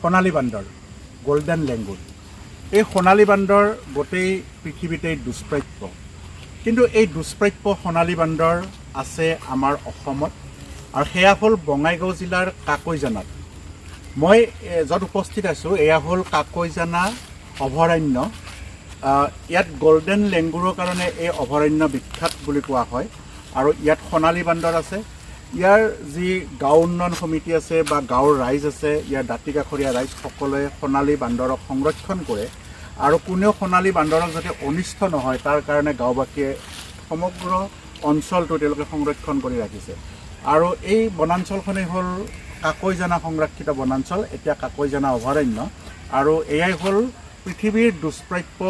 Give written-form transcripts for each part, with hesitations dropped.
সোণালী বান্দৰ গোল্ডেন লেংগুৰ এই সোণালী বান্দৰ গোটেই পৃথিৱীতেই দুষ্প্ৰাপ্য কিন্তু এই দুষ্প্ৰাপ্য সোণালী বান্দৰ আছে আমাৰ অসমত আৰু সেয়া হ'ল বঙাইগাঁও জিলাৰ কাকৈজানাত মই য'ত উপস্থিত আছোঁ এয়া হ'ল কাকৈজানা অভয়াৰণ্য ইয়াত গোল্ডেন লেংগুৰৰ কাৰণে এই অভয়াৰণ্য বিখ্যাত বুলি কোৱা হয় আৰু ইয়াত সোণালী বান্দৰ আছে ইয়াৰ যি গাঁও উন্নয়ন সমিতি আছে বা গাঁৱৰ ৰাইজ আছে ইয়াৰ দাঁতিকাষৰীয়া ৰাইজ সকলোৱে সোণালী বান্দৰক সংৰক্ষণ কৰে আৰু কোনেও সোণালী বান্দৰক যাতে অনিষ্ট নহয় তাৰ কাৰণে গাঁওবাসীয়ে সমগ্ৰ অঞ্চলটো তেওঁলোকে সংৰক্ষণ কৰি ৰাখিছে আৰু এই বনাঞ্চলখনেই হ'ল কাকৈজানা সংৰক্ষিত বনাঞ্চল এতিয়া কাকৈজানা অভয়াৰণ্য আৰু এয়াই হ'ল পৃথিৱীৰ দুষ্প্ৰাপ্য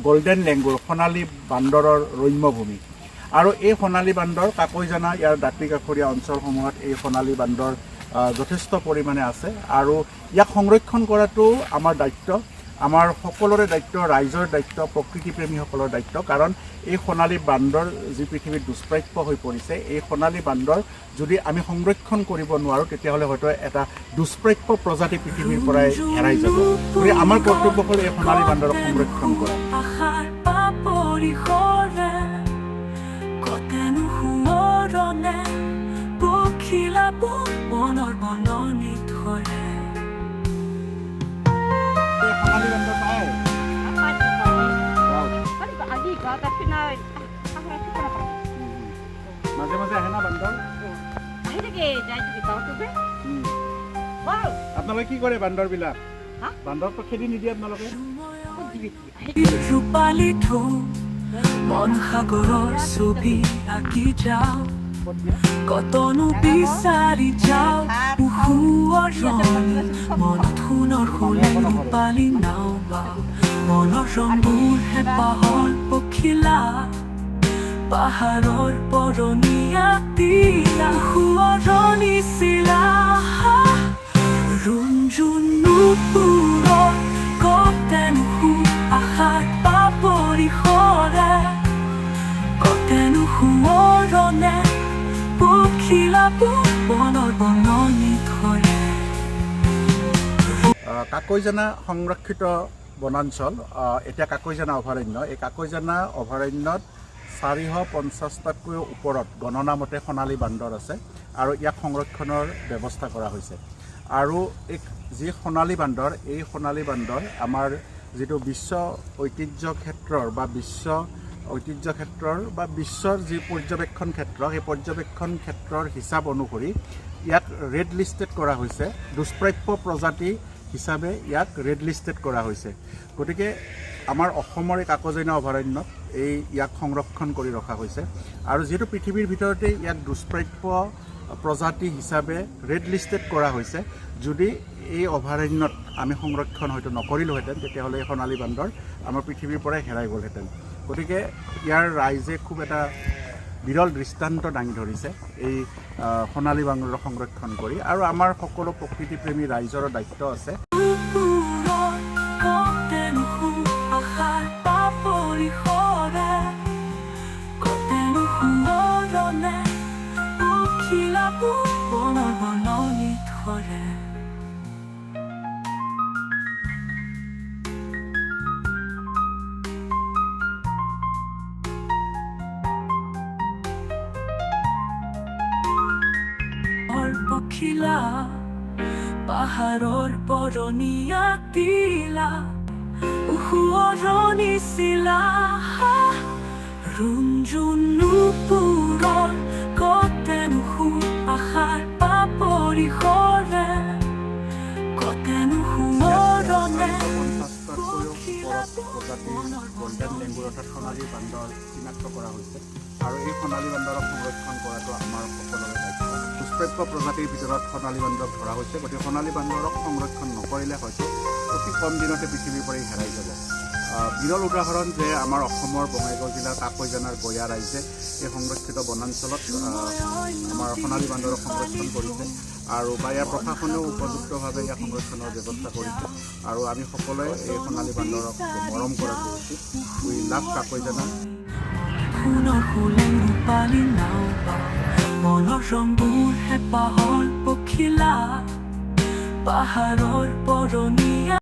গোল্ডেন লেংগুৰ সোণালী বান্দৰৰ ৰম্যভূমি আৰু এই সোণালী বান্দৰ কাকৈজানা ইয়াৰ দাঁতিকাষৰীয়া অঞ্চলসমূহত এই সোণালী বান্দৰ যথেষ্ট পৰিমাণে আছে আৰু ইয়াক সংৰক্ষণ কৰাটো আমাৰ দায়িত্ব আমাৰ সকলোৰে দায়িত্ব ৰাইজৰ দায়িত্ব প্ৰকৃতিপ্ৰেমীসকলৰ দায়িত্ব কাৰণ এই সোণালী বান্দৰ যি পৃথিৱীত দুষ্প্ৰাপ্য হৈ পৰিছে এই সোণালী বান্দৰ যদি আমি সংৰক্ষণ কৰিব নোৱাৰোঁ তেতিয়াহ'লে হয়তো এটা দুষ্প্ৰাপ্য প্ৰজাতি পৃথিৱীৰ পৰাই হেৰাই যাব গতিকে আমাৰ কৰ্তব্য হ'ল এই সোণালী বান্দৰক সংৰক্ষণ কৰা মাজে মাজে আহে না বান্দৰ আপোনালোকে কি কৰে বান্দৰবিলাক বান্দৰটো খেদি নিদিয়ে আপোনালোকে মন সাগৰৰ ছবি আঁকি যাওঁ কতনো বিচাৰি যাওঁ মনত সোণৰ ফুলে ৰূপালী নাও বাওঁ মনৰ ৰংবোৰ হেঁপাহৰ পখিলা পাহাৰৰ পৰণীয়া তিলা সোঁৱৰণি চিলা ৰুণজুনুপুৰৰ কতেনো আশাৰ পৰিসৰে কতেনো সোঁৱৰণে পখিলাবোৰ মনৰ বননি ধৰে কাকৈজানা সংৰক্ষিত বনাঞ্চল এতিয়া কাকৈজানা অভয়াৰণ্য এই কাকৈজানা অভয়াৰণ্যত 450টাতকৈও ওপৰত গণনা মতে সোণালী বান্দৰ আছে আৰু ইয়াক সংৰক্ষণৰ ব্যৱস্থা কৰা হৈছে আৰু এই যি সোণালী বান্দৰ এই সোণালী বান্দৰ আমাৰ যিটো বিশ্ব ঐতিহ্য ক্ষেত্ৰৰ বা বিশ্বৰ যি পৰ্যবেক্ষণ ক্ষেত্ৰ সেই পৰ্যবেক্ষণ ক্ষেত্ৰৰ হিচাপ অনুসৰি ইয়াক ৰেড লিষ্টেড কৰা হৈছে দুষ্প্ৰাপ্য প্ৰজাতি হিচাপে ইয়াক ৰেড লিষ্টেড কৰা হৈছে গতিকে আমাৰ অসমৰ এই কাকৈজানা অভয়াৰণ্যত ইয়াক সংৰক্ষণ কৰি ৰখা হৈছে আৰু যিহেতু পৃথিৱীৰ ভিতৰতে ইয়াক দুষ্প্ৰাপ্য প্ৰজাতি হিচাপে ৰেড লিষ্টেড কৰা হৈছে যদি এই অভয়াৰণ্যত আমি সংৰক্ষণ হয়তো নকৰিলোহেঁতেন তেতিয়াহ'লে এই সোণালী বান্দৰ আমাৰ পৃথিৱীৰ পৰাই হেৰাই গ'লহেঁতেন গতিকে ইয়াৰ ৰাইজে খুব এটা বিৰল দৃষ্টান্ত দাঙি ধৰিছে এই সোণালী বান্দৰ সংৰক্ষণ কৰি আৰু আমাৰ সকলো প্ৰকৃতিপ্ৰেমী ৰাইজৰো দায়িত্ব আছে পখিলা পাহাৰৰ পৰণীয়া তিলা সোঁৱৰণি চিলা ৰুণজুনুপুৰৰ কতেনো আশাৰ পৰিসৰে কতেনো সোঁৱৰণে গোল্ডেন লেংগুৰ অৰ্থাৎ সোণালী বান্দৰ চিনাক্ত কৰা হৈছে আৰু এই সোণালী বান্দৰক সংৰক্ষণ কৰাটো আমাৰ সকলোৰে দায়িত্ব দুষ্প্ৰাপ্য প্ৰজাতিৰ ভিতৰত সোণালী বান্দৰক ধৰা হৈছে গতিকে সোণালী বান্দৰক সংৰক্ষণ নকৰিলে হয়তো অতি কম দিনতে পৃথিৱীৰ পৰাই হেৰাই যাব বিৰল উদাহৰণ যে আমাৰ অসমৰ বঙাইগাঁও জিলাৰ কাকৈজানাৰ গঞা ৰাইজে এই সংৰক্ষিত বনাঞ্চলত আমাৰ সোণালী বান্দৰক সংৰক্ষণ কৰিছে আৰু বা ইয়াৰ প্ৰশাসনেও উপযুক্তভাৱে ইয়াৰ সংৰক্ষণৰ ব্যৱস্থা কৰিছে আৰু আমি সকলোৱে এই সোণালী বান্দৰক মৰম কৰাটো উচিত উই লাভ কাকৈজানা মনৰ ৰংবোৰ হেঁপাহৰ পখিলা পাহাৰৰ পৰণীয়া